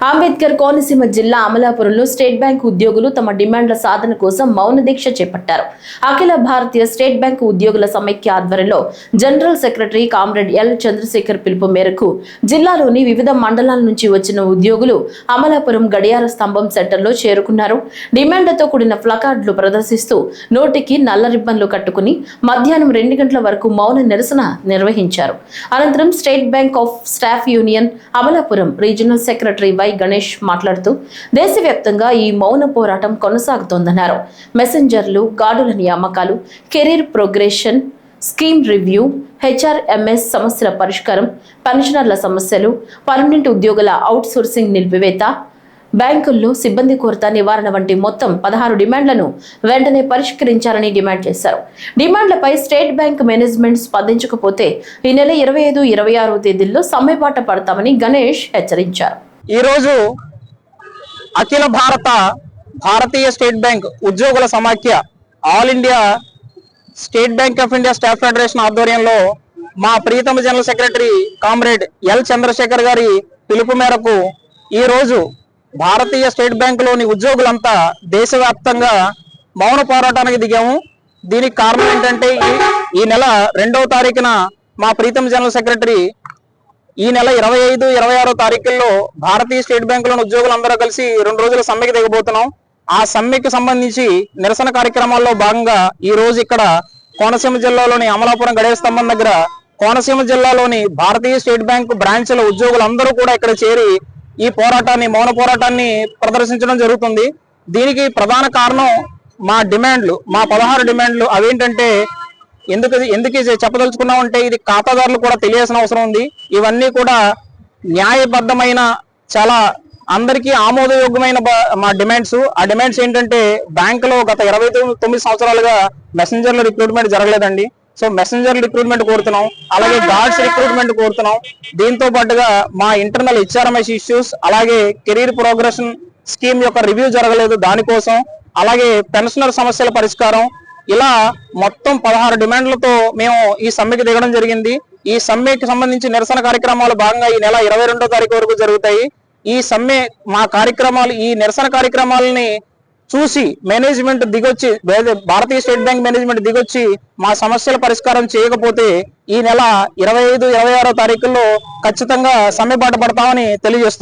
అంబేద్కర్ కోనసీమ జిల్లా అమలాపురంలో state bank ఉద్యోగులు తమ డిమాండ్ల సాధన కోసం మౌన దీక్ష చేపట్టారు. అఖిల భారతీయ స్టేట్ బ్యాంక్ ఉద్యోగుల సమైక్య ఆధ్వర్యంలో general secretary comrade L Chandrasekhar పిలుపు మేరకు జిల్లాలోని వివిధ మండలాల నుంచి వచ్చిన ఉద్యోగులు అమలాపురం గడియార స్తంభం సెంటర్లో చేరుకున్నారు. డిమాండ్లతో కూడిన ప్లకార్డులు ప్రదర్శిస్తూ నోటికి నల్ల రిబ్బన్లు కట్టుకుని మధ్యాహ్నం 2 గంటల వరకు మౌన నిరసన నిర్వహించారు. అనంతరం state bank of staff union Amalapuram regional secretary why Ganesh మాట్లాడుతూ దేశవ్యాప్తంగా ఈ మౌన పోరాటం కొనసాగుతోందన్నారు. మెసెంజర్లు, గార్డుల నియామకాలు, career progression, scheme review, HRMS సమస్యల పరిష్కారం, పెన్షనర్ల సమస్యలు, పర్మనెంట్ ఉద్యోగుల అవుట్ సోర్సింగ్ నిలిపివేత, బ్యాంకుల్లో సిబ్బంది కొరత నివారణ వంటి మొత్తం 16 డిమాండ్లను వెంటనే పరిష్కరించాలని డిమాండ్ చేశారు. డిమాండ్లపై స్టేట్ బ్యాంక్ మేనేజ్మెంట్ స్పందించకపోతే ఈ నెల 25, 26 తేదీల్లో సమ్మెబాట పడతామని గణేష్ హెచ్చరించారు. ఈరోజు అఖిల భారతీయ స్టేట్ బ్యాంక్ ఉద్యోగుల సమాఖ్య all India state bank of India staff federation ఆధ్వర్యంలో మా ప్రియతమ general secretary comrade L Chandrasekhar గారి పిలుపు మేరకు ఈరోజు భారతీయ స్టేట్ బ్యాంకులోని ఉద్యోగులంతా దేశవ్యాప్తంగా మౌన పోరాటానికి దిగాము. దీనికి కారణం ఏంటంటే ఈ నెల 2వ తారీఖున మా ప్రీతం జనరల్ సెక్రటరీ ఈ నెల 25, 26 తారీఖుల్లో భారతీయ స్టేట్ బ్యాంకులోని ఉద్యోగులందరూ కలిసి 2 రోజుల సమ్మెకి దిగబోతున్నాం. ఆ సమ్మెకి సంబంధించి నిరసన కార్యక్రమాల్లో భాగంగా ఈ రోజు ఇక్కడ కోనసీమ జిల్లాలోని అమలాపురం గడియార స్తంభం దగ్గర కోనసీమ జిల్లాలోని భారతీయ స్టేట్ బ్యాంక్ బ్రాంచ్ల ఉద్యోగులందరూ కూడా ఇక్కడ చేరి ఈ మౌన పోరాటాన్ని ప్రదర్శించడం జరుగుతుంది. దీనికి ప్రధాన కారణం మా 16 డిమాండ్లు. అవేంటంటే ఎందుకు చెప్పదలుచుకున్నామంటే ఇది ఖాతాదారులు కూడా తెలియాల్సిన అవసరం ఉంది. ఇవన్నీ కూడా న్యాయబద్ధమైన, చాలా అందరికీ ఆమోదయోగ్యమైన మా డిమాండ్స్. ఆ డిమాండ్స్ ఏంటంటే బ్యాంకులో గత 29 సంవత్సరాలుగా మెసెంజర్ల రిక్రూట్మెంట్ జరగలేదండి. సో మెసెంజర్ రిక్రూట్మెంట్ కోరుతున్నాం, అలాగే గార్డ్స్ రిక్రూట్మెంట్ కోరుతున్నాం. దీంతో పాటుగా మా ఇంటర్నల్ హెచ్ఆర్ఎంఎస్ ఇష్యూస్, అలాగే కెరీర్ ప్రోగ్రెషన్ స్కీమ్ యొక్క రివ్యూ జరగలేదు, దానికోసం, అలాగే పెన్షనర్ సమస్యల పరిష్కారం, ఇలా మొత్తం 16 డిమాండ్లతో మేము ఈ సమ్మెకి దిగడం జరిగింది. ఈ సమ్మెకి సంబంధించి నిరసన కార్యక్రమాలు భాగంగా ఈ నెల 22వ తారీఖు వరకు జరుగుతాయి. ఈ సమ్మె ఈ నిరసన కార్యక్రమాలని చూసి మేనేజ్మెంట్ దిగొచ్చి, భారతీయ స్టేట్ బ్యాంక్ మేనేజ్మెంట్ దిగొచ్చి మా సమస్యల పరిష్కారం చేయకపోతే ఈ నెల 25, 26 తారీఖుల్లో ఖచ్చితంగా సమ్మె బాట పడతామని తెలియజేస్తాం.